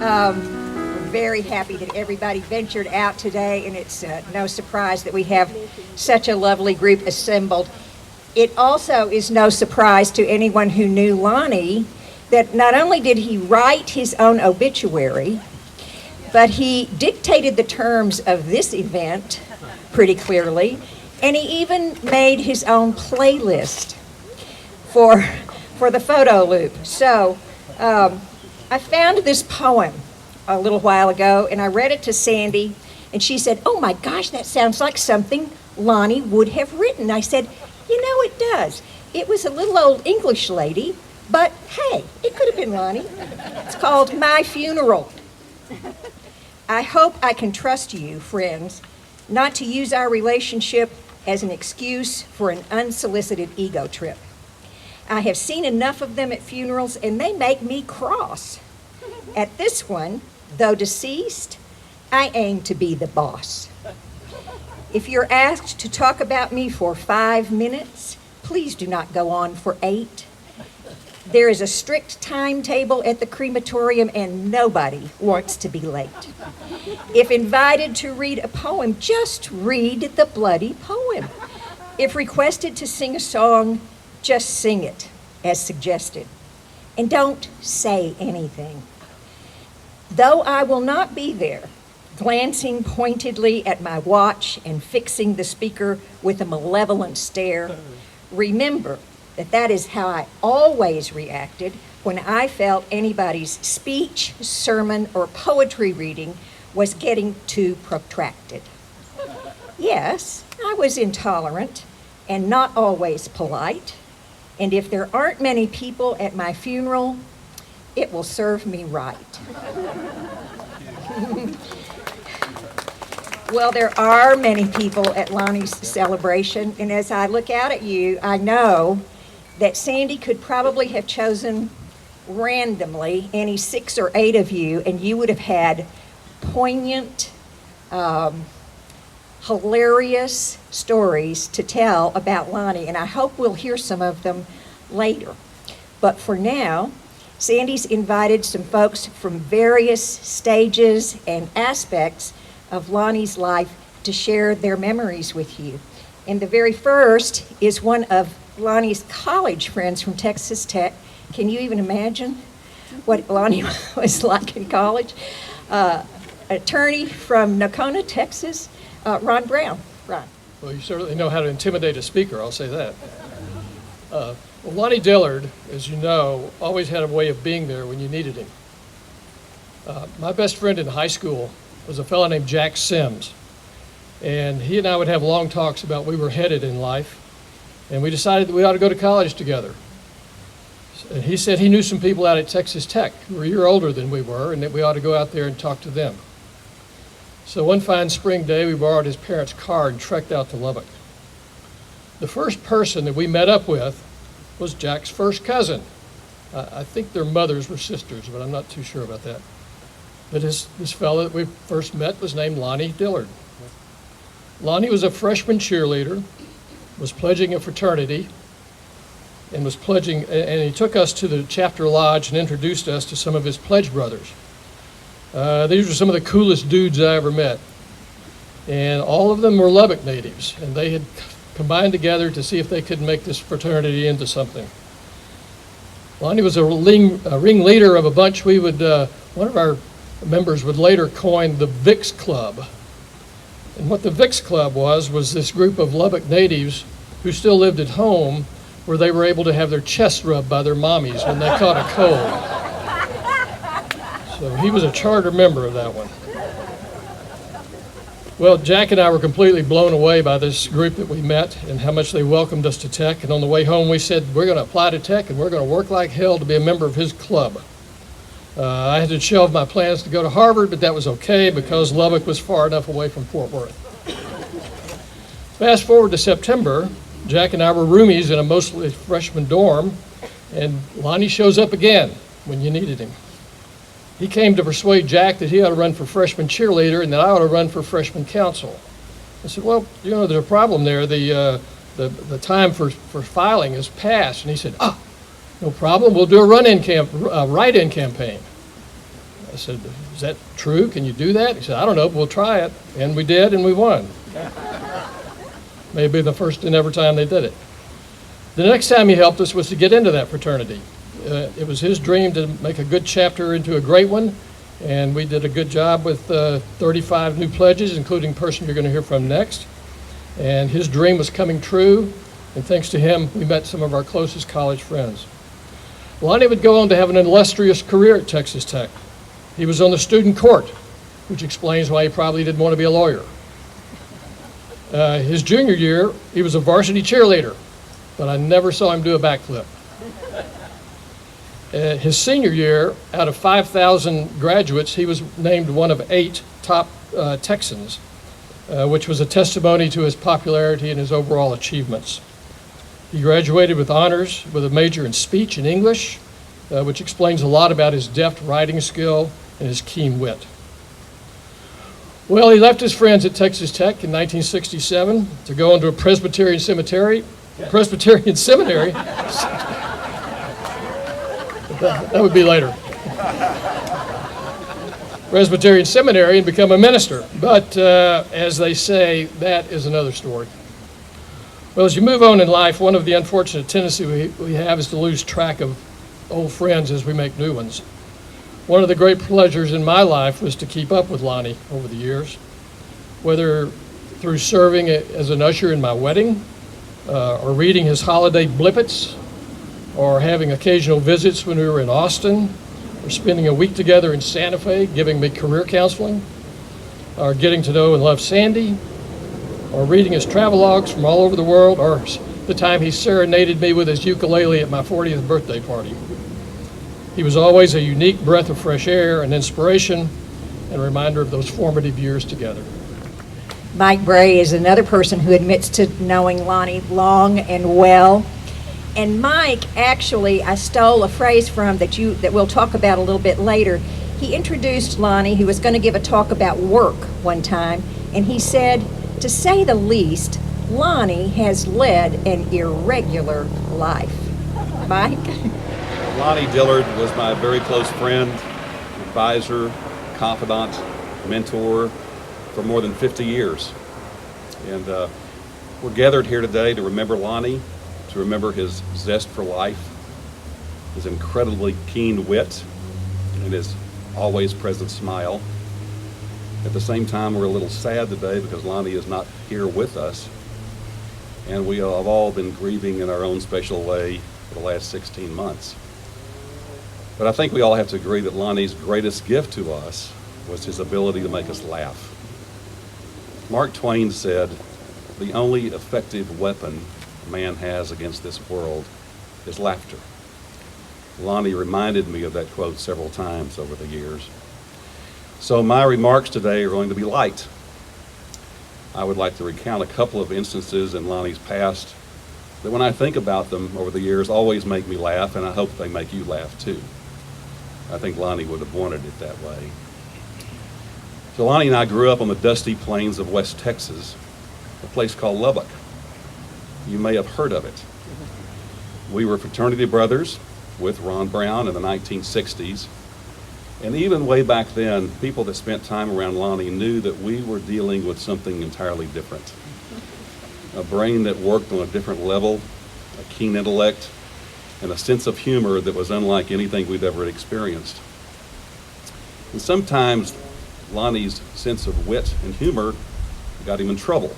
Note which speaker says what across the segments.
Speaker 1: We're very happy that everybody ventured out today, and it's no surprise that we have such a lovely group assembled. It also is no surprise to anyone who knew Lonnie that not only did he write his own obituary, but he dictated the terms of this event pretty clearly, and he even made his own playlist for the photo loop. So I found this poem a little while ago, and I read it to Sandy, and she said, "Oh my gosh, that sounds like something Lonnie would have written." I said, "You know, it does. It was a little old English lady, but hey, it could have been Lonnie." It's called My Funeral. I hope I can trust you, friends, not to use our relationship as an excuse for an unsolicited ego trip. I have seen enough of them at funerals, and they make me cross. At this one, though deceased, I aim to be the boss. If you're asked to talk about me for 5 minutes, please do not go on for 8. There is a strict timetable at the crematorium, and nobody wants to be late. If invited to read a poem, just read the bloody poem. If requested to sing a song, just sing it as suggested. And don't say anything. Though I will not be there, glancing pointedly at my watch and fixing the speaker with a malevolent stare, remember that is how I always reacted when I felt anybody's speech, sermon, or poetry reading was getting too protracted. Yes, I was intolerant and not always polite, and if there aren't many people at my funeral, it will serve me right. Well, there are many people at Lonnie's celebration, and as I look out at you, I know that Sandy could probably have chosen randomly any 6 or 8 of you, and you would have had poignant, hilarious stories to tell about Lonnie, and I hope we'll hear some of them later. But for now, Sandy's invited some folks from various stages and aspects of Lonnie's life to share their memories with you. And the very first is one of Lonnie's college friends from Texas Tech. Can you even imagine what Lonnie was like in college? Attorney from Nocona, Texas, Ron Brown. Ron.
Speaker 2: Well, you certainly know how to intimidate a speaker, I'll say that. Well, Lonnie Dillard, as you know, always had a way of being there when you needed him. My best friend in high school was a fellow named Jack Sims, and he and I would have long talks about where we were headed in life, and we decided that we ought to go to college together. And he said he knew some people out at Texas Tech who were a year older than we were, and that we ought to go out there and talk to them. So one fine spring day, we borrowed his parents' car and trekked out to Lubbock. The first person that we met up with was Jack's first cousin. I think their mothers were sisters, but I'm not too sure about that. But this fellow that we first met was named Lonnie Dillard. Lonnie was a freshman cheerleader, was pledging a fraternity, and he took us to the chapter lodge and introduced us to some of his pledge brothers. These were some of the coolest dudes I ever met. And all of them were Lubbock natives, and they had combined together to see if they could make this fraternity into something. Lonnie was a ringleader of a bunch one of our members would later coin the Vicks Club. And what the Vicks Club was this group of Lubbock natives who still lived at home, where they were able to have their chests rubbed by their mommies when they caught a cold. So he was a charter member of that one. Well, Jack and I were completely blown away by this group that we met and how much they welcomed us to Tech. And on the way home, we said, we're going to apply to Tech and we're going to work like hell to be a member of his club. I had to shelve my plans to go to Harvard, but that was okay because Lubbock was far enough away from Fort Worth. Fast forward to September, Jack and I were roomies in a mostly freshman dorm, and Lonnie shows up again when you needed him. He came to persuade Jack that he ought to run for freshman cheerleader and that I ought to run for freshman council. I said, well, you know, there's a problem there. The time for filing is past. And he said, no problem. We'll do a write-in campaign. I said, is that true? Can you do that? He said, I don't know, but we'll try it. And we did, and we won. Maybe the first and ever time they did it. The next time he helped us was to get into that fraternity. It was his dream to make a good chapter into a great one, and we did a good job with 35 new pledges, including the person you're going to hear from next. And his dream was coming true, and thanks to him, we met some of our closest college friends. Lonnie would go on to have an illustrious career at Texas Tech. He was on the student court, which explains why he probably didn't want to be a lawyer. His junior year, he was a varsity cheerleader, but I never saw him do a backflip. His senior year, out of 5,000 graduates, he was named one of 8 top Texans, which was a testimony to his popularity and his overall achievements. He graduated with honors with a major in speech and English, which explains a lot about his deft writing skill and his keen wit. Well, he left his friends at Texas Tech in 1967 to go into a Presbyterian seminary. That would be later. Presbyterian seminary and become a minister. But as they say, that is another story. Well, as you move on in life, one of the unfortunate tendencies we have is to lose track of old friends as we make new ones. One of the great pleasures in my life was to keep up with Lonnie over the years, whether through serving as an usher in my wedding, or reading his holiday blippets, or having occasional visits when we were in Austin, or spending a week together in Santa Fe giving me career counseling, or getting to know and love Sandy, or reading his travelogues from all over the world, or the time he serenaded me with his ukulele at my 40th birthday party. He was always a unique breath of fresh air, an inspiration, and a reminder of those formative years together.
Speaker 1: Mike Bray is another person who admits to knowing Lonnie long and well. And Mike, actually, I stole a phrase from that we'll talk about a little bit later. He introduced Lonnie, who was going to give a talk about work one time, and he said, to say the least, Lonnie has led an irregular life. Mike?
Speaker 3: Lonnie Dillard was my very close friend, advisor, confidant, mentor for more than 50 years. And we're gathered here today to remember Lonnie, to remember his zest for life, his incredibly keen wit, and his always present smile. At the same time, we're a little sad today because Lonnie is not here with us, and we have all been grieving in our own special way for the last 16 months. But I think we all have to agree that Lonnie's greatest gift to us was his ability to make us laugh. Mark Twain said, "The only effective weapon man has against this world is laughter." Lonnie reminded me of that quote several times over the years. So my remarks today are going to be light. I would like to recount a couple of instances in Lonnie's past that when I think about them over the years always make me laugh, and I hope they make you laugh too. I think Lonnie would have wanted it that way. So Lonnie and I grew up on the dusty plains of West Texas, a place called Lubbock. You may have heard of it. We were fraternity brothers with Ron Brown in the 1960s. And even way back then, people that spent time around Lonnie knew that we were dealing with something entirely different. A brain that worked on a different level, a keen intellect, and a sense of humor that was unlike anything we'd ever experienced. And sometimes Lonnie's sense of wit and humor got him in trouble.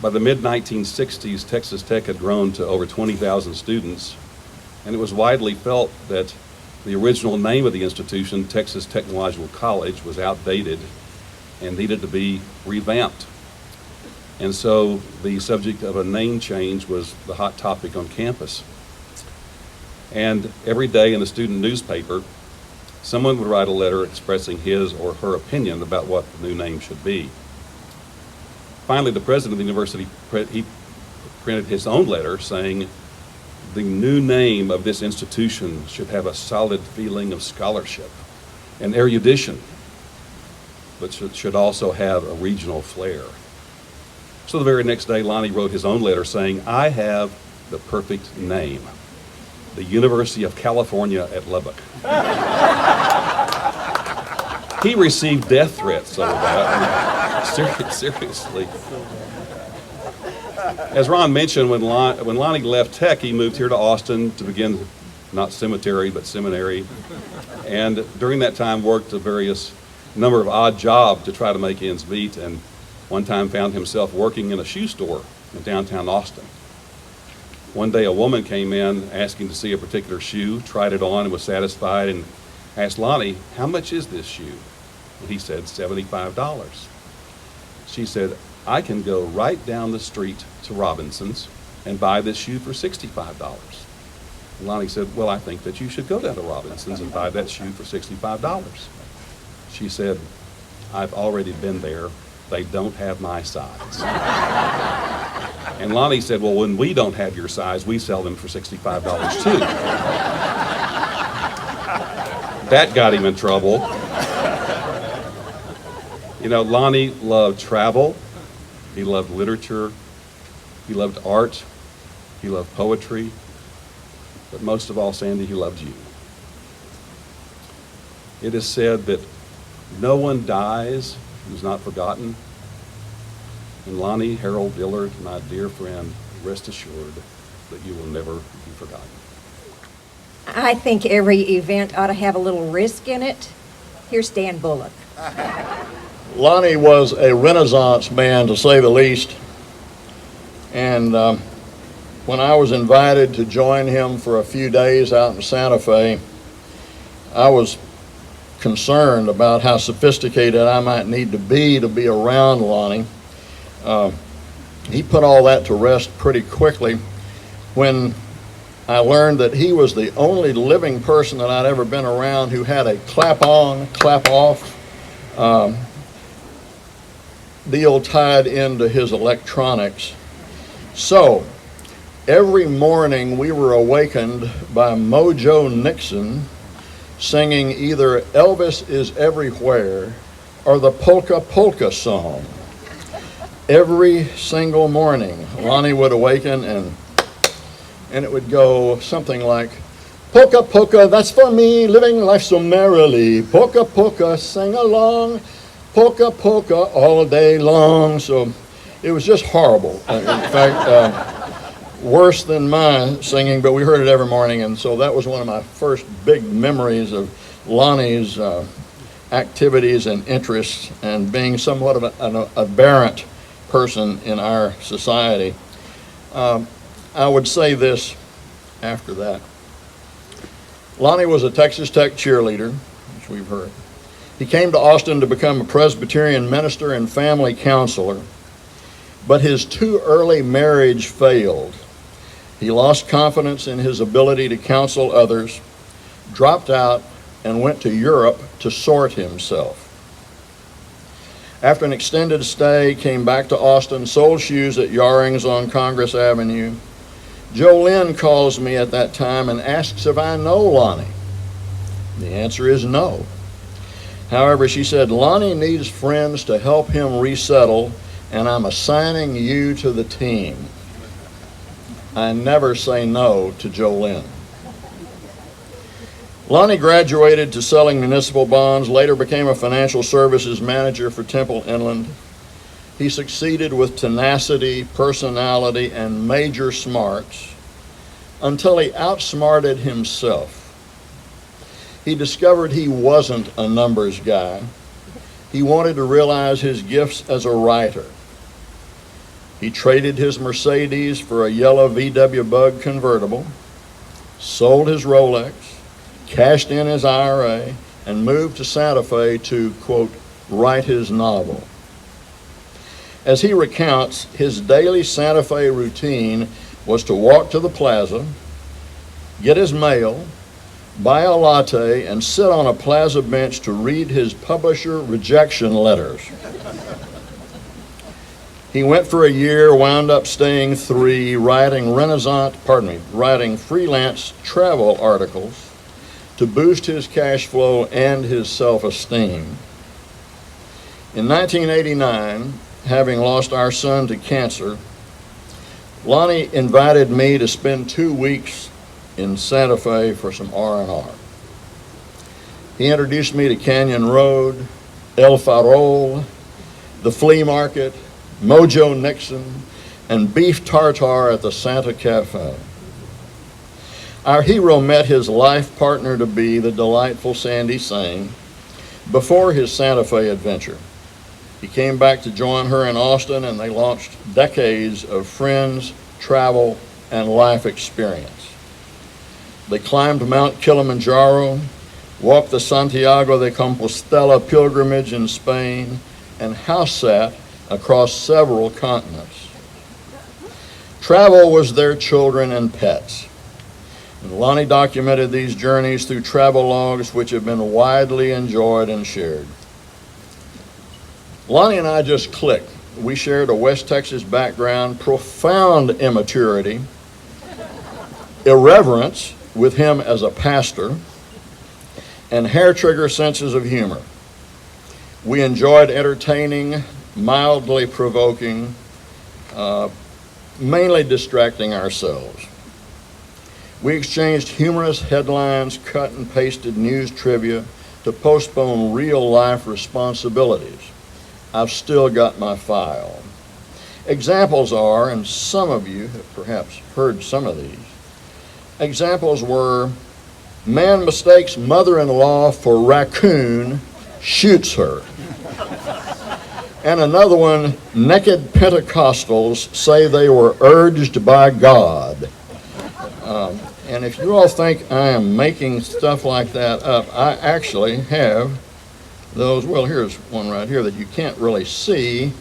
Speaker 3: By the mid-1960s, Texas Tech had grown to over 20,000 students, and it was widely felt that the original name of the institution, Texas Technological College, was outdated and needed to be revamped. And so the subject of a name change was the hot topic on campus. And every day in the student newspaper, someone would write a letter expressing his or her opinion about what the new name should be. Finally, the president of the university, he printed his own letter saying, the new name of this institution should have a solid feeling of scholarship and erudition, but should also have a regional flair. So the very next day, Lonnie wrote his own letter saying, I have the perfect name, the University of California at Lubbock. He received death threats over that. Seriously. As Ron mentioned, when Lonnie left Tech, he moved here to Austin to begin, not cemetery, but seminary. And during that time worked a various number of odd jobs to try to make ends meet, and one time found himself working in a shoe store in downtown Austin. One day a woman came in asking to see a particular shoe, tried it on and was satisfied, and asked Lonnie, "How much is this shoe?" And he said, $75. She said, "I can go right down the street to Robinson's and buy this shoe for $65. And Lonnie said, "Well, I think that you should go down to Robinson's and buy that shoe for $65. She said, "I've already been there. They don't have my size." And Lonnie said, "Well, when we don't have your size, we sell them for $65 too." That got him in trouble. You know, Lonnie loved travel. He loved literature. He loved art. He loved poetry. But most of all, Sandy, he loved you. It is said that no one dies who's not forgotten. And Lonnie Harold Dillard, my dear friend, rest assured that you will never be forgotten.
Speaker 1: I think every event ought to have a little risk in it. Here's Dan Bullock.
Speaker 4: Lonnie was a Renaissance man, to say the least. And when I was invited to join him for a few days out in Santa Fe, I was concerned about how sophisticated I might need to be around Lonnie. He put all that to rest pretty quickly when I learned that he was the only living person that I'd ever been around who had a clap-on, clap-off deal tied into his electronics. So every morning we were awakened by Mojo Nixon singing either Elvis Is Everywhere or the Polka Polka song. Every single morning Lonnie would awaken and it would go something like, "Polka polka, that's for me, living life so merrily. Polka polka, sing along. Polka polka all day long." So it was just horrible. In fact, worse than my singing, but we heard it every morning, and so that was one of my first big memories of Lonnie's activities and interests and being somewhat of an aberrant person in our society. I would say this after that. Lonnie was a Texas Tech cheerleader, which we've heard. He came to Austin to become a Presbyterian minister and family counselor, but his too early marriage failed. He lost confidence in his ability to counsel others, dropped out, and went to Europe to sort himself. After an extended stay, came back to Austin, sold shoes at Yarring's on Congress Avenue. Jolynn calls me at that time and asks if I know Lonnie. The answer is no. However, she said, "Lonnie needs friends to help him resettle, and I'm assigning you to the team." I never say no to Jolynn. Lonnie graduated to selling municipal bonds, later became a financial services manager for Temple Inland. He succeeded with tenacity, personality, and major smarts until he outsmarted himself. He discovered he wasn't a numbers guy. He wanted to realize his gifts as a writer. He traded his Mercedes for a yellow VW Bug convertible, sold his Rolex, cashed in his IRA, and moved to Santa Fe to, quote, write his novel. As he recounts, his daily Santa Fe routine was to walk to the plaza, get his mail, buy a latte, and sit on a plaza bench to read his publisher rejection letters. He went for a year, wound up staying 3, writing freelance travel articles to boost his cash flow and his self-esteem. In 1989, having lost our son to cancer, Lonnie invited me to spend 2 weeks in Santa Fe for some R&R. He introduced me to Canyon Road, El Farol, the flea market, Mojo Nixon, and beef tartare at the Santa Cafe. Our hero met his life partner-to-be, the delightful Sandy Sane, before his Santa Fe adventure. He came back to join her in Austin, and they launched decades of friends, travel, and life experience. They climbed Mount Kilimanjaro, walked the Santiago de Compostela pilgrimage in Spain, and house sat across several continents. Travel was their children and pets. And Lonnie documented these journeys through travel logs, which have been widely enjoyed and shared. Lonnie and I just clicked. We shared a West Texas background, profound immaturity, irreverence with him as a pastor, and hair-trigger senses of humor. We enjoyed entertaining, mildly provoking, mainly distracting ourselves. We exchanged humorous headlines, cut and pasted news trivia to postpone real-life responsibilities. I've still got my file. Examples are, and some of you have perhaps heard some of these, examples were, man mistakes mother-in-law for raccoon, shoots her. And another one, naked Pentecostals say they were urged by God. And if you all think I am making stuff like that up, I actually have those. Well, here's one right here that you can't really see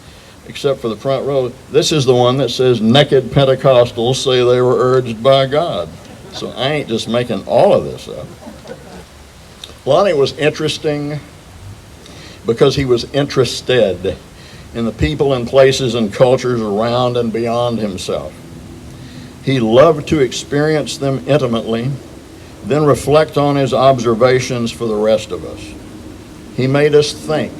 Speaker 4: except for the front row. This is the one that says naked Pentecostals say they were urged by God. So I ain't just making all of this up. Lonnie was interesting because he was interested in the people and places and cultures around and beyond himself. He loved to experience them intimately, then reflect on his observations for the rest of us. He made us think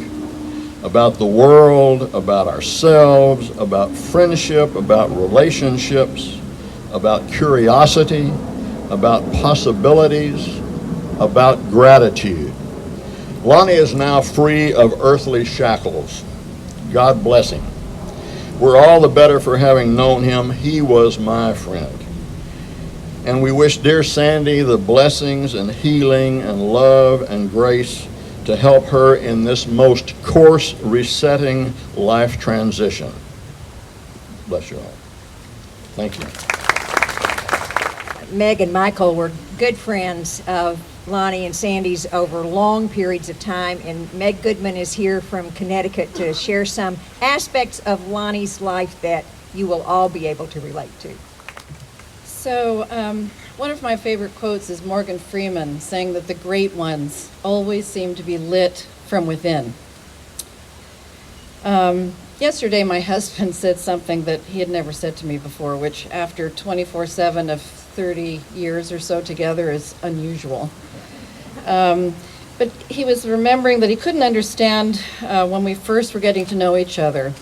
Speaker 4: about the world, about ourselves, about friendship, about relationships, about curiosity, about possibilities, about gratitude. Lonnie is now free of earthly shackles. God bless him. We're all the better for having known him. He was my friend. And we wish dear Sandy the blessings and healing and love and grace to help her in this most course resetting life transition. Bless you all. Thank you.
Speaker 1: Meg and Michael were good friends of Lonnie and Sandy's over long periods of time, and Meg Goodman is here from Connecticut to share some aspects of Lonnie's life that you will all be able to relate to.
Speaker 5: So one of my favorite quotes is Morgan Freeman saying that the great ones always seem to be lit from within. Yesterday my husband said something that he had never said to me before, which after 24/7 of 30 years or so together is unusual. But he was remembering that he couldn't understand when we first were getting to know each other,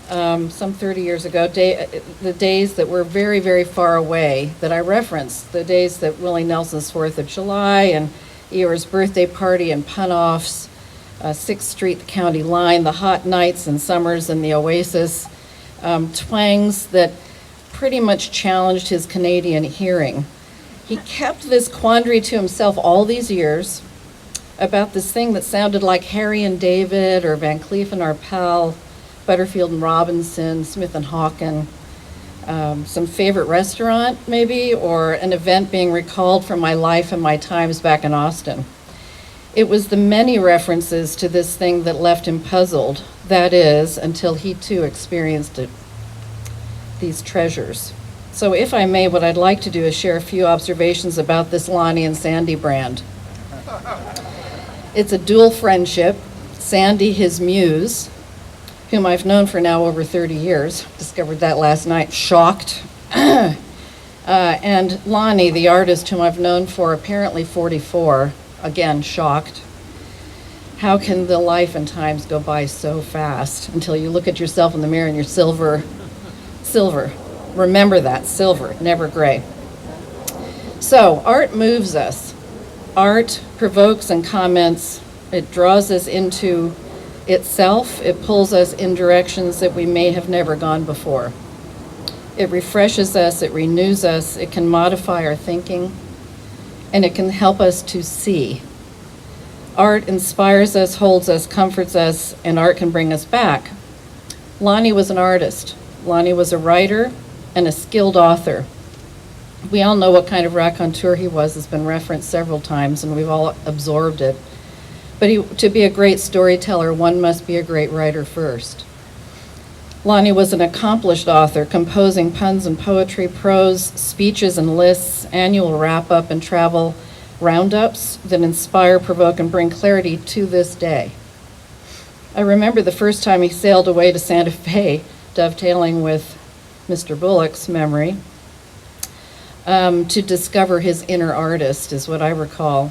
Speaker 5: some 30 years ago, the days that were very, very far away that I referenced, the days that Willie Nelson's 4th of July and Eeyore's birthday party and pun-offs, 6th Street, the county line, the hot nights and summers in the Oasis, twangs that pretty much challenged his Canadian hearing. He kept this quandary to himself all these years about this thing that sounded like Harry and David or Van Cleef and Arpels, Butterfield and Robinson, Smith and Hawken, some favorite restaurant maybe, or an event being recalled from my life and my times back in Austin. It was the many references to this thing that left him puzzled, that is, until he too experienced it, these treasures. So if I may, what I'd like to do is share a few observations about this Lonnie and Sandy brand. It's a dual friendship. Sandy, his muse, whom I've known for now over 30 years, discovered that last night, shocked. And Lonnie, the artist whom I've known for apparently 44, again, shocked. How can the life and times go by so fast until you look at yourself in the mirror and you're silver. Remember that, silver, never gray. So, art moves us. Art provokes and comments. It draws us into itself, it pulls us in directions that we may have never gone before. It refreshes us, it renews us, it can modify our thinking, and it can help us to see. Art inspires us, holds us, comforts us, and art can bring us back. Lonnie was an artist. Lonnie was a writer and a skilled author. We all know what kind of raconteur he was. It's been referenced several times, and we've all absorbed it. But to be a great storyteller, one must be a great writer first. Lonnie was an accomplished author, composing puns and poetry, prose, speeches and lists, annual wrap-up and travel roundups that inspire, provoke, and bring clarity to this day. I remember the first time he sailed away to Santa Fe, dovetailing with Mr. Bullock's memory, to discover his inner artist, is what I recall,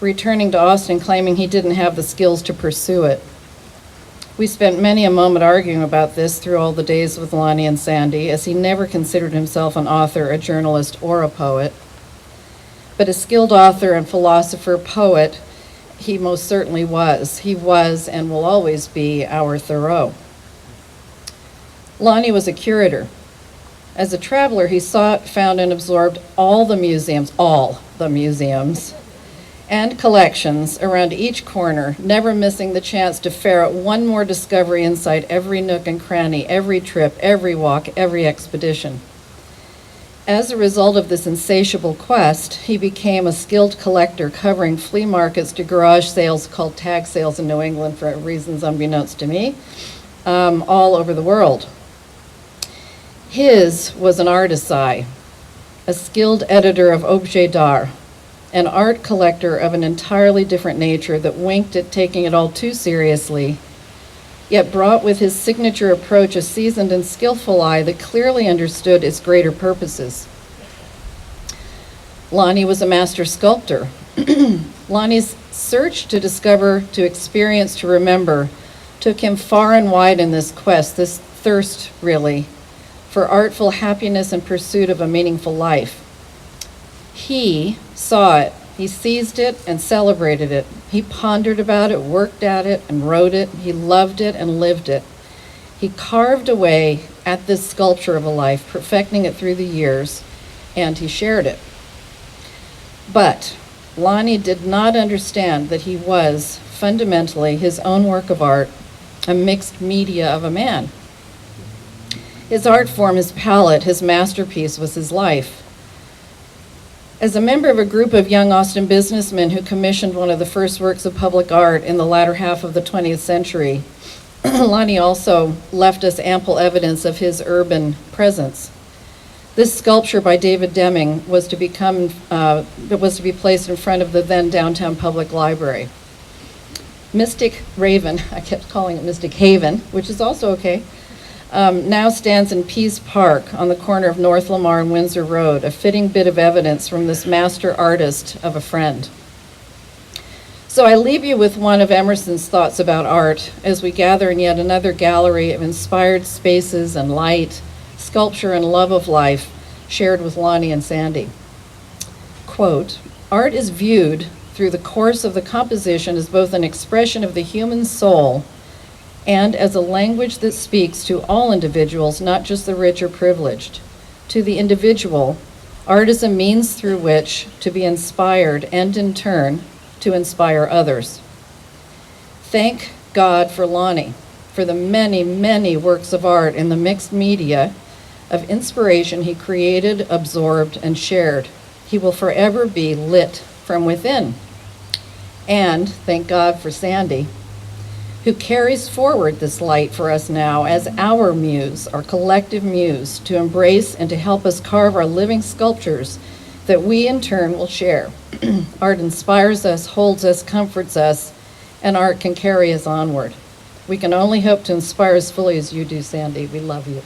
Speaker 5: returning to Austin claiming he didn't have the skills to pursue it. We spent many a moment arguing about this through all the days with Lonnie and Sandy, as he never considered himself an author, a journalist, or a poet. But a skilled author and philosopher, poet, he most certainly was. He was and will always be our Thoreau. Lonnie was a curator. As a traveler, he sought, found, and absorbed all the museums, and collections around each corner, never missing the chance to ferret one more discovery inside every nook and cranny, every trip, every walk, every expedition. As a result of this insatiable quest, he became a skilled collector, covering flea markets to garage sales called tag sales in New England, for reasons unbeknownst to me, all over the world. His was an artist's eye, a skilled editor of objets d'art, an art collector of an entirely different nature that winked at taking it all too seriously, yet brought with his signature approach a seasoned and skillful eye that clearly understood its greater purposes. Lonnie was a master sculptor. Lonnie's search to discover, to experience, to remember took him far and wide in this quest, this thirst, really, for artful happiness and pursuit of a meaningful life. He saw it, he seized it and celebrated it. He pondered about it, worked at it and wrote it. He loved it and lived it. He carved away at this sculpture of a life, perfecting it through the years, and he shared it. But Lonnie did not understand that he was fundamentally his own work of art, a mixed media of a man. His art form, his palette, his masterpiece was his life. As a member of a group of young Austin businessmen who commissioned one of the first works of public art in the latter half of the 20th century, Lonnie also left us ample evidence of his urban presence. This sculpture by David Deming was to be placed in front of the then downtown public library. Mystic Raven, I kept calling it Mystic Haven, which is also okay, now stands in Pease Park on the corner of North Lamar and Windsor Road, a fitting bit of evidence from this master artist of a friend. So I leave you with one of Emerson's thoughts about art as we gather in yet another gallery of inspired spaces and light, sculpture and love of life shared with Lonnie and Sandy. Quote, "Art is viewed through the course of the composition as both an expression of the human soul and as a language that speaks to all individuals, not just the rich or privileged. To the individual, art is a means through which to be inspired and in turn to inspire others." Thank God for Lonnie, for the many, many works of art in the mixed media of inspiration he created, absorbed, and shared. He will forever be lit from within. And thank God for Sandy, who carries forward this light for us now as our muse, our collective muse, to embrace and to help us carve our living sculptures that we in turn will share. Art inspires us, holds us, comforts us, and art can carry us onward. We can only hope to inspire as fully as you do, Sandy. We love you.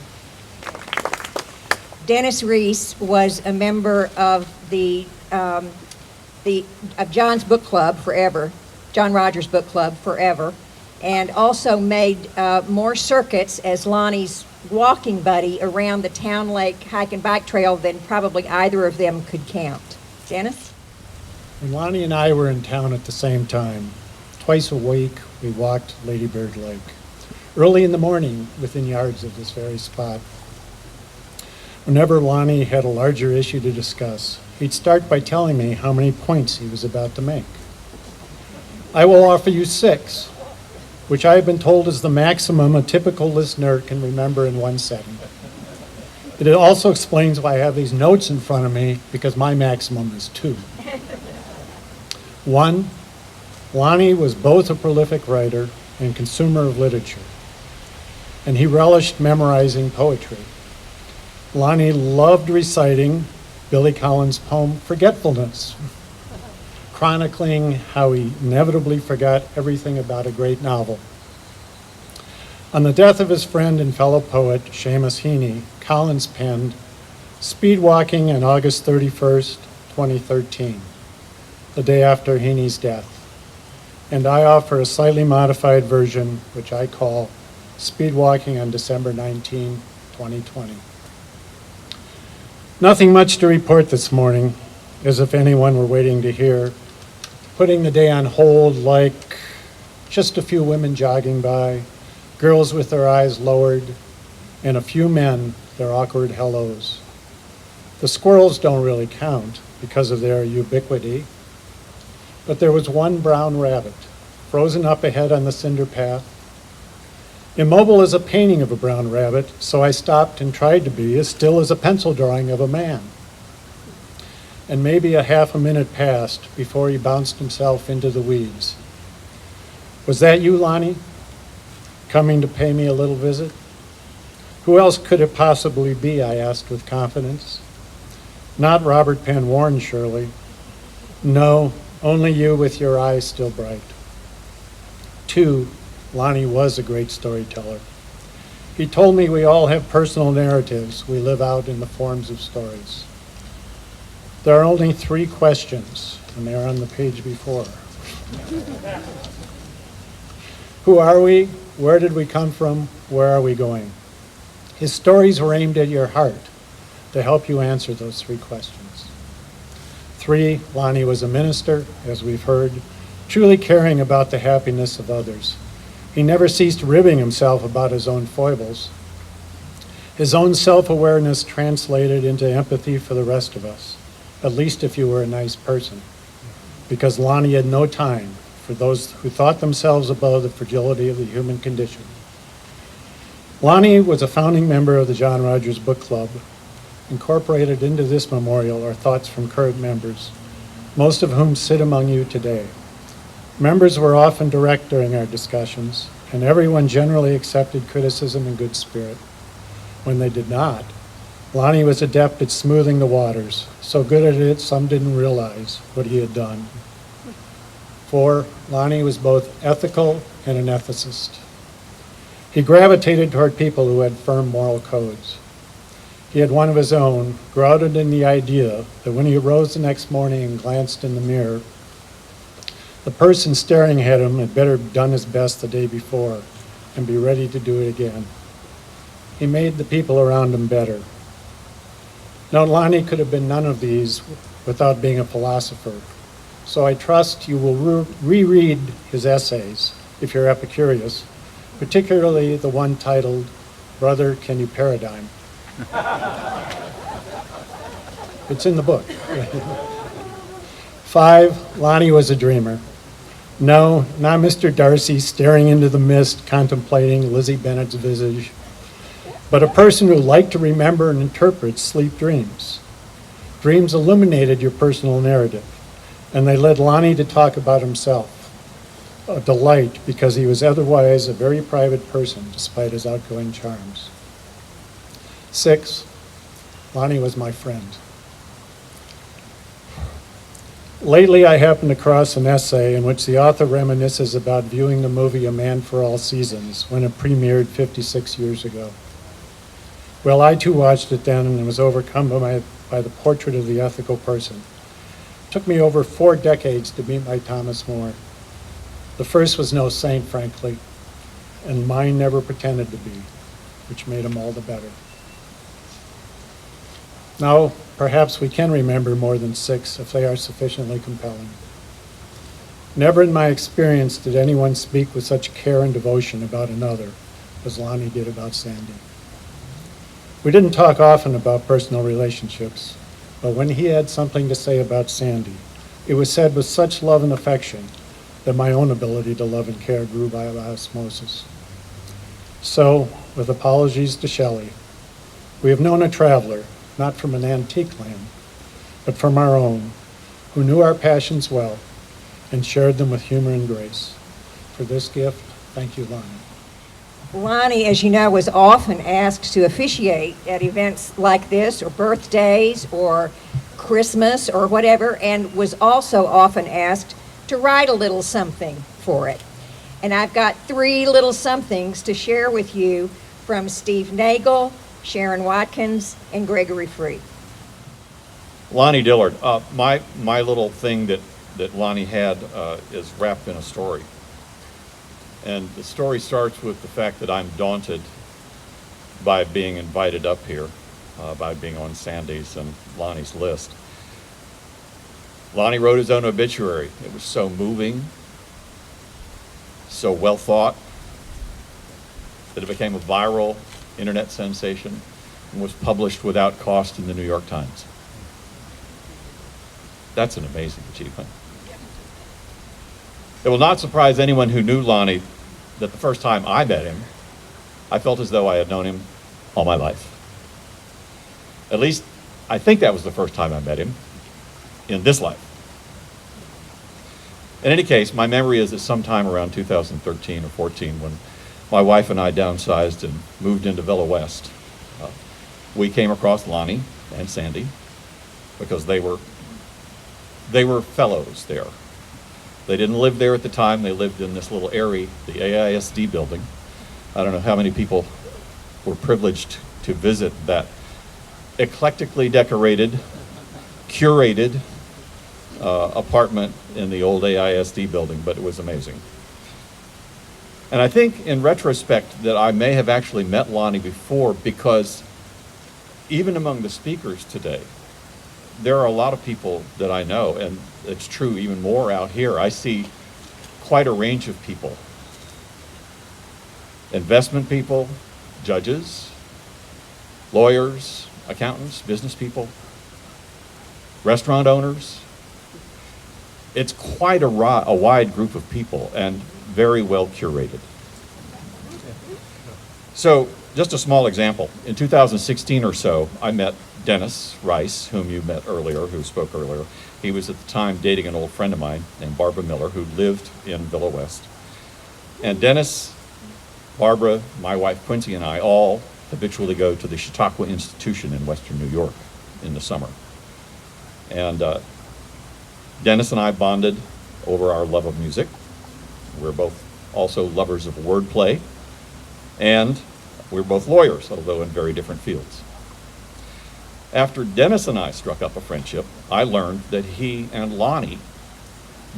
Speaker 1: Dennis Reese was a member of of John's book club forever, John Rogers' book club forever, and also made more circuits as Lonnie's walking buddy around the Town Lake hike and bike trail than probably either of them could count. Dennis?
Speaker 6: When Lonnie and I were in town at the same time, Twice a week, we walked Lady Bird Lake, early in the morning within yards of this very spot. Whenever Lonnie had a larger issue to discuss, he'd start by telling me how many points he was about to make. I will offer you 6, which I have been told is the maximum a typical listener can remember in one setting. It also explains why I have these notes in front of me, because my maximum is 2. 1, Lonnie was both a prolific writer and consumer of literature, and he relished memorizing poetry. Lonnie loved reciting Billy Collins' poem, Forgetfulness, chronicling how he inevitably forgot everything about a great novel. On the death of his friend and fellow poet, Seamus Heaney, Collins penned Speed Walking on August 31st, 2013, the day after Heaney's death. And I offer a slightly modified version, which I call Speed Walking on December 19, 2020. Nothing much to report this morning, as if anyone were waiting to hear. Putting the day on hold like just a few women jogging by, girls with their eyes lowered, and a few men, their awkward hellos. The squirrels don't really count because of their ubiquity, but there was one brown rabbit, frozen up ahead on the cinder path. Immobile as a painting of a brown rabbit, so I stopped and tried to be as still as a pencil drawing of a man. And maybe a half a minute passed before he bounced himself into the weeds. Was that you, Lonnie, coming to pay me a little visit? Who else could it possibly be, I asked with confidence. Not Robert Penn Warren, surely. No, only you with your eyes still bright. 2, Lonnie was a great storyteller. He told me we all have personal narratives we live out in the forms of stories. There are only 3 questions, and they're on the page before. Who are we? Where did we come from? Where are we going? His stories were aimed at your heart to help you answer those 3 questions. 3, Lonnie was a minister, as we've heard, truly caring about the happiness of others. He never ceased ribbing himself about his own foibles. His own self-awareness translated into empathy for the rest of us, at least if you were a nice person, because Lonnie had no time for those who thought themselves above the fragility of the human condition. Lonnie was a founding member of the John Rogers Book Club. Incorporated into this memorial are thoughts from current members, most of whom sit among you today. Members were often direct during our discussions, and everyone generally accepted criticism in good spirit. When they did not, Lonnie was adept at smoothing the waters, so good at it some didn't realize what he had done. 4, Lonnie was both ethical and an ethicist. He gravitated toward people who had firm moral codes. He had one of his own, grounded in the idea that when he arose the next morning and glanced in the mirror, the person staring at him had better have done his best the day before and be ready to do it again. He made the people around him better. Now, Lonnie could have been none of these without being a philosopher, so I trust you will reread his essays if you're Epicurious, particularly the one titled, Brother, Can You Paradigm? It's in the book. 5, Lonnie was a dreamer. No, not Mr. Darcy staring into the mist contemplating Lizzie Bennett's visage, but a person who liked to remember and interpret sleep dreams. Dreams illuminated your personal narrative, and they led Lonnie to talk about himself. A delight, because he was otherwise a very private person despite his outgoing charms. 6, Lonnie was my friend. Lately, I happened across an essay in which the author reminisces about viewing the movie A Man for All Seasons when it premiered 56 years ago. Well, I too watched it then and was overcome by the portrait of the ethical person. It took me over 4 decades to meet my Thomas More. The first was no saint, frankly, and mine never pretended to be, which made him all the better. Now, perhaps we can remember more than 6 if they are sufficiently compelling. Never in my experience did anyone speak with such care and devotion about another as Lonnie did about Sandy. We didn't talk often about personal relationships, but when he had something to say about Sandy, it was said with such love and affection that my own ability to love and care grew by osmosis. So, with apologies to Shelley, we have known a traveler, not from an antique land, but from our own, who knew our passions well and shared them with humor and grace. For this gift, thank you, Lonnie.
Speaker 1: Lonnie, as you know, was often asked to officiate at events like this, or birthdays, or Christmas, or whatever, and was also often asked to write a little something for it. And I've got 3 little somethings to share with you from Steve Nagel, Sharon Watkins, and Gregory Free.
Speaker 7: Lonnie Dillard, my little thing that Lonnie had is wrapped in a story. And the story starts with the fact that I'm daunted by being invited up here, by being on Sandy's and Lonnie's list. Lonnie wrote his own obituary. It was so moving, so well thought, that it became a viral internet sensation and was published without cost in the New York Times. That's an amazing achievement. It will not surprise anyone who knew Lonnie that the first time I met him, I felt as though I had known him all my life. At least, I think that was the first time I met him in this life. In any case, my memory is that sometime around 2013 or 14, when my wife and I downsized and moved into Villa West, we came across Lonnie and Sandy because they were fellows there. They didn't live there at the time. They lived in this little area, the AISD building. I don't know how many people were privileged to visit that eclectically decorated, curated apartment in the old AISD building, but it was amazing. And I think in retrospect that I may have actually met Lonnie before, because even among the speakers today, there are a lot of people that I know, and it's true even more out here. I see quite a range of people. Investment people, judges, lawyers, accountants, business people, restaurant owners. It's quite a wide group of people and very well curated. So, just a small example. In 2016 or so, I met Dennis Rice, whom you met earlier, who spoke earlier. He was at the time dating an old friend of mine named Barbara Miller, who lived in Villa West. And Dennis, Barbara, my wife Quincy, and I all habitually go to the Chautauqua Institution in Western New York in the summer. And Dennis and I bonded over our love of music. We're both also lovers of wordplay, and we're both lawyers, although in very different fields. After Dennis and I struck up a friendship, I learned that he and Lonnie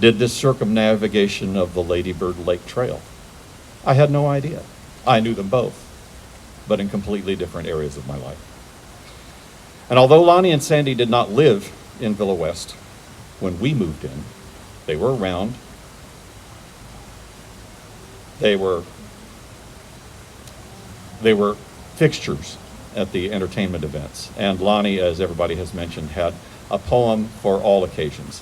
Speaker 7: did this circumnavigation of the Lady Bird Lake Trail. I had no idea. I knew them both, but in completely different areas of my life. And although Lonnie and Sandy did not live in Villa West when we moved in, they were around. They were fixtures at the entertainment events. And Lonnie, as everybody has mentioned, had a poem for all occasions.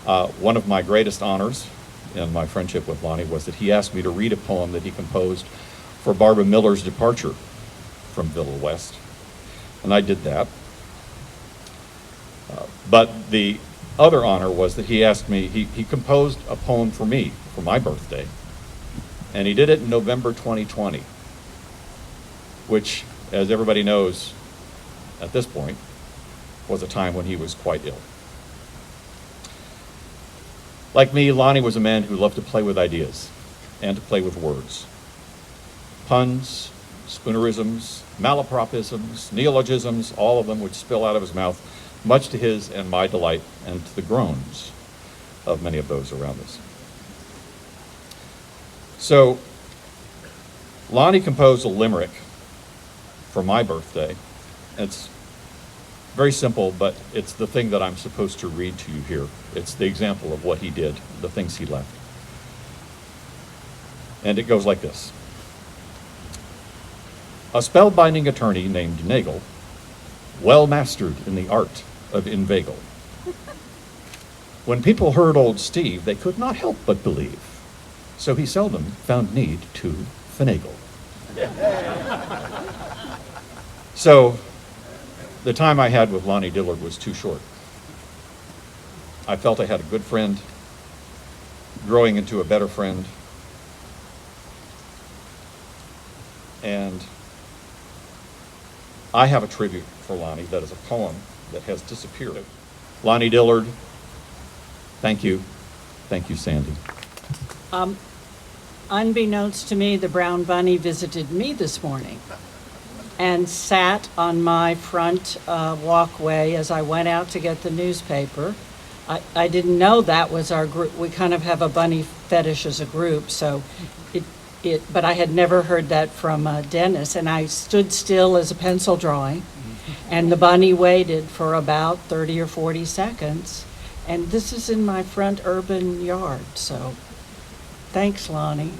Speaker 7: One of my greatest honors in my friendship with Lonnie was that he asked me to read a poem that he composed for Barbara Miller's departure from Villa West. And I did that. But the other honor was that he asked me, he composed a poem for me for my birthday. And he did it in November 2020, which, as everybody knows at this point, was a time when he was quite ill. Like me, Lonnie was a man who loved to play with ideas and to play with words. Puns, spoonerisms, malapropisms, neologisms, all of them would spill out of his mouth, much to his and my delight, and to the groans of many of those around us. So, Lonnie composed a limerick for my birthday. It's very simple, but it's the thing that I'm supposed to read to you here. It's the example of what he did, the things he left. And it goes like this. A spellbinding attorney named Nagel, well mastered in the art of inveigle. When people heard old Steve, they could not help but believe. So he seldom found need to finagle. So the time I had with Lonnie Dillard was too short. I felt I had a good friend, growing into a better friend. And I have a tribute for Lonnie that is a poem that has disappeared. Lonnie Dillard, thank you. Thank you, Sandy.
Speaker 8: Unbeknownst to me, the brown bunny visited me this morning and sat on my front walkway as I went out to get the newspaper. I didn't know that was our group. We kind of have a bunny fetish as a group, so but I had never heard that from Dennis, and I stood still as a pencil drawing, and the bunny waited for about 30 or 40 seconds, and this is in my front urban yard, so thanks, Lonnie.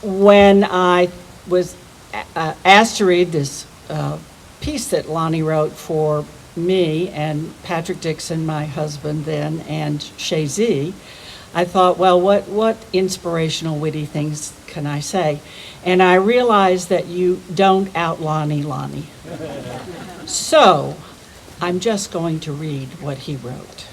Speaker 8: When I was asked to read this piece that Lonnie wrote for me and Patrick Dixon, my husband then, and Shazy, I thought, well, what inspirational, witty things can I say? And I realized that you don't out Lonnie. So I'm just going to read what he wrote.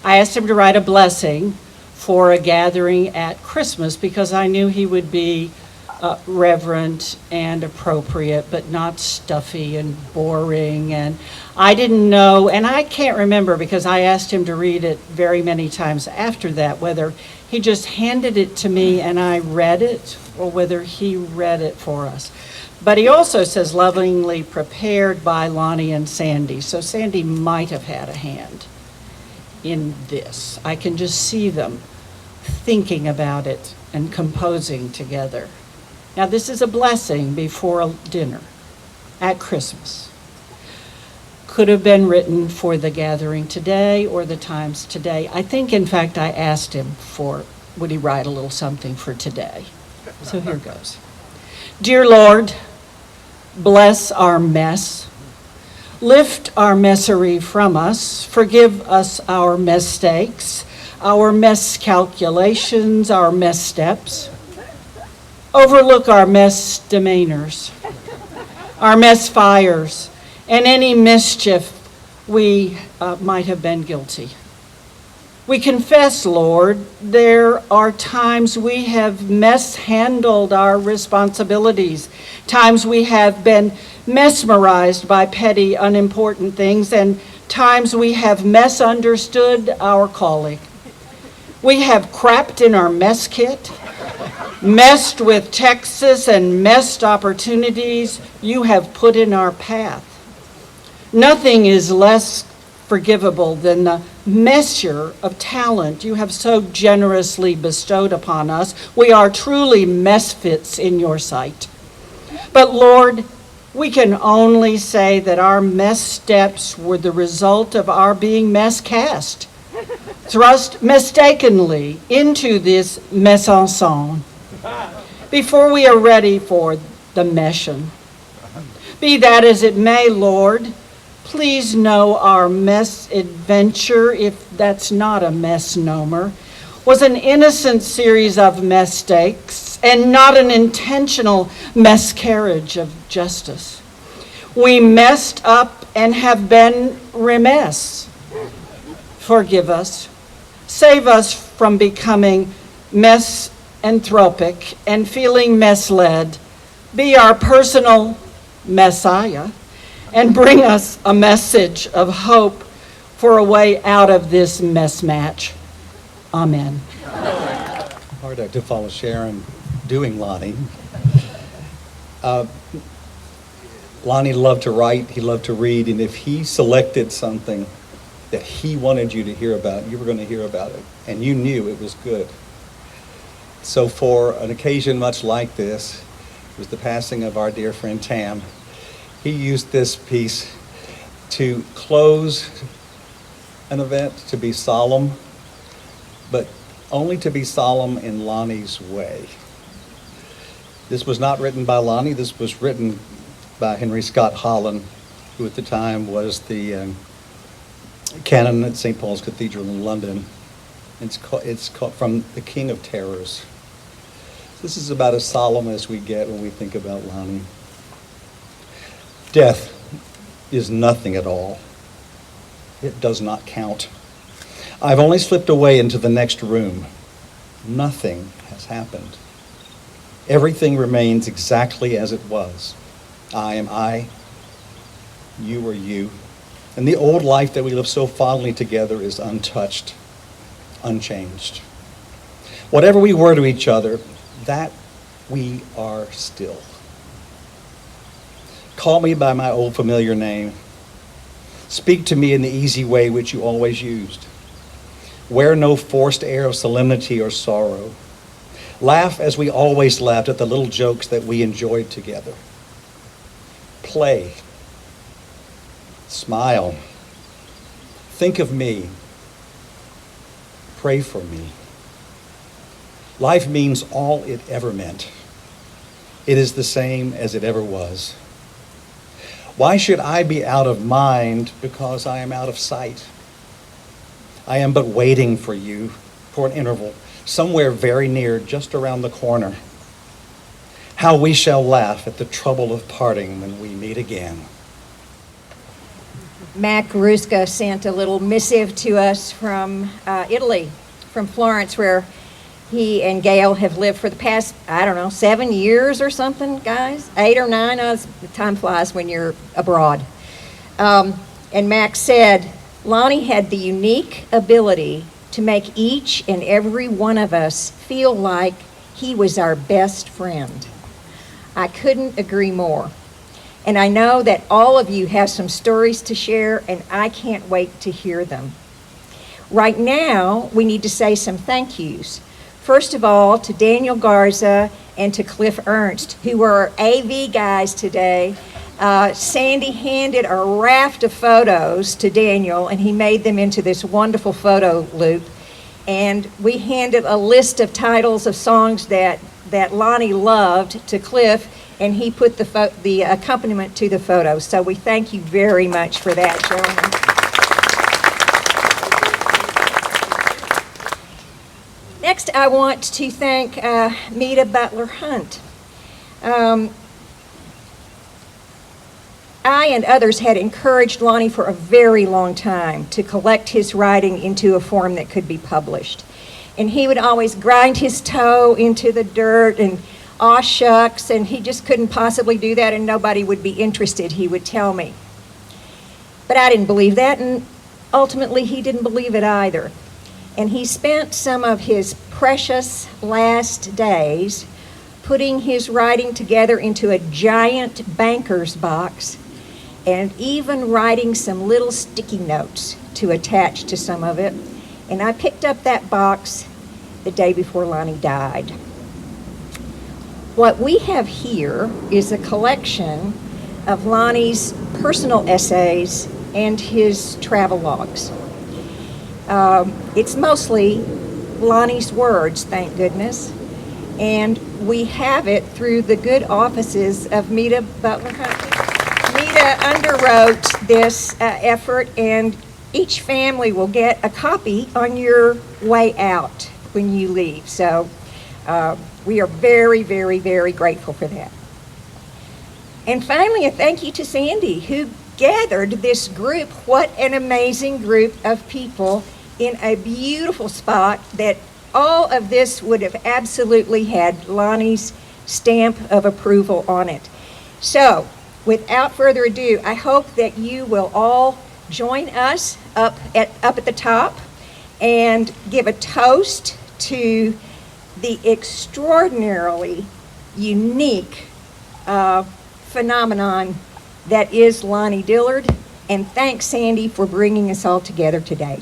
Speaker 8: I asked him to write a blessing for a gathering at Christmas because I knew he would be reverent and appropriate, but not stuffy and boring. And I didn't know, and I can't remember because I asked him to read it very many times after that, whether he just handed it to me and I read it or whether he read it for us. But he also says lovingly prepared by Lonnie and Sandy. So Sandy might have had a hand in this. I can just see them thinking about it and composing together. Now, this is a blessing before a dinner at Christmas. Could have been written for the gathering today or the times today. I think, in fact, I asked him would he write a little something for today? So here goes. Dear Lord, bless our mess. Lift our messery from us. Forgive us our mistakes, our miscalculations, our missteps. Overlook our misdemeanors, our misfires, and any mischief we might have been guilty. We confess, Lord, there are times we have mishandled our responsibilities, times we have been mesmerized by petty, unimportant things, and times we have misunderstood our calling. We have crapped in our mess kit, messed with Texas and messed opportunities you have put in our path. Nothing is less forgivable than the measure of talent you have so generously bestowed upon us. We are truly misfits in your sight. But Lord, we can only say that our missteps were the result of our being miscast, thrust mistakenly into this mise-en-scène before we are ready for the mission. Be that as it may, Lord, please know our misadventure, if that's not a misnomer, was an innocent series of mistakes and not an intentional miscarriage of justice. We messed up and have been remiss. Forgive us. Save us from becoming misanthropic and feeling misled. Be our personal Messiah and bring us a message of hope for a way out of this mismatch. Amen.
Speaker 9: Hard to follow Sharon doing Lonnie. Lonnie loved to write, he loved to read, and if he selected something that he wanted you to hear about, you were going to hear about it, and you knew it was good. So for an occasion much like this, it was the passing of our dear friend Tam. He used this piece to close an event, to be solemn, but only to be solemn in Lonnie's way. This was not written by Lonnie. This was written by Henry Scott Holland, who at the time was the canon at St. Paul's Cathedral in London. It's called From the King of Terrors. This is about as solemn as we get when we think about Lonnie. Death is nothing at all. It does not count. I've only slipped away into the next room. Nothing has happened. Everything remains exactly as it was. I am I, you are you, and the old life that we live so fondly together is untouched, unchanged. Whatever we were to each other, that we are still. Call me by my old familiar name. Speak to me in the easy way which you always used. Wear no forced air of solemnity or sorrow. Laugh as we always laughed at the little jokes that we enjoyed together. Play. Smile. Think of me. Pray for me. Life means all it ever meant. It is the same as it ever was. Why should I be out of mind because I am out of sight? I am but waiting for you for an interval, somewhere very near, just around the corner. How we shall laugh at the trouble of parting when we meet again.
Speaker 1: Mac Ruska sent a little missive to us from Italy, from Florence, where he and Gail have lived for the past, 7 years or something, guys? 8 or 9? Time flies when you're abroad. And Mac said, Lonnie had the unique ability to make each and every one of us feel like he was our best friend. I couldn't agree more. And I know that all of you have some stories to share, and I can't wait to hear them. Right now, we need to say some thank yous. First of all, to Daniel Garza and to Cliff Ernst, who were our AV guys today. Sandy handed a raft of photos to Daniel, and he made them into this wonderful photo loop. And we handed a list of titles of songs that Lonnie loved to Cliff, and he put the accompaniment to the photos. So we thank you very much for that, gentlemen. Next, I want to thank Meta Butler Hunt. I and others had encouraged Lonnie for a very long time to collect his writing into a form that could be published. And he would always grind his toe into the dirt and aw shucks, and he just couldn't possibly do that and nobody would be interested, he would tell me. But I didn't believe that, and ultimately he didn't believe it either. And he spent some of his precious last days putting his writing together into a giant banker's box and even writing some little sticky notes to attach to some of it. And I picked up that box the day before Lonnie died. What we have here is a collection of Lonnie's personal essays and his travel logs. It's mostly Lonnie's words, thank goodness, and we have it through the good offices of Meta Butler Hunt. Meta underwrote this effort, and each family will get a copy on your way out when you leave. So we are very, very, very grateful for that. And finally, a thank you to Sandy, who gathered this group. What an amazing group of people in a beautiful spot that all of this would have absolutely had Lonnie's stamp of approval on it. So, without further ado, I hope that you will all join us up at the top and give a toast to the extraordinarily unique phenomenon that is Lonnie Dillard. And thanks, Sandy, for bringing us all together today.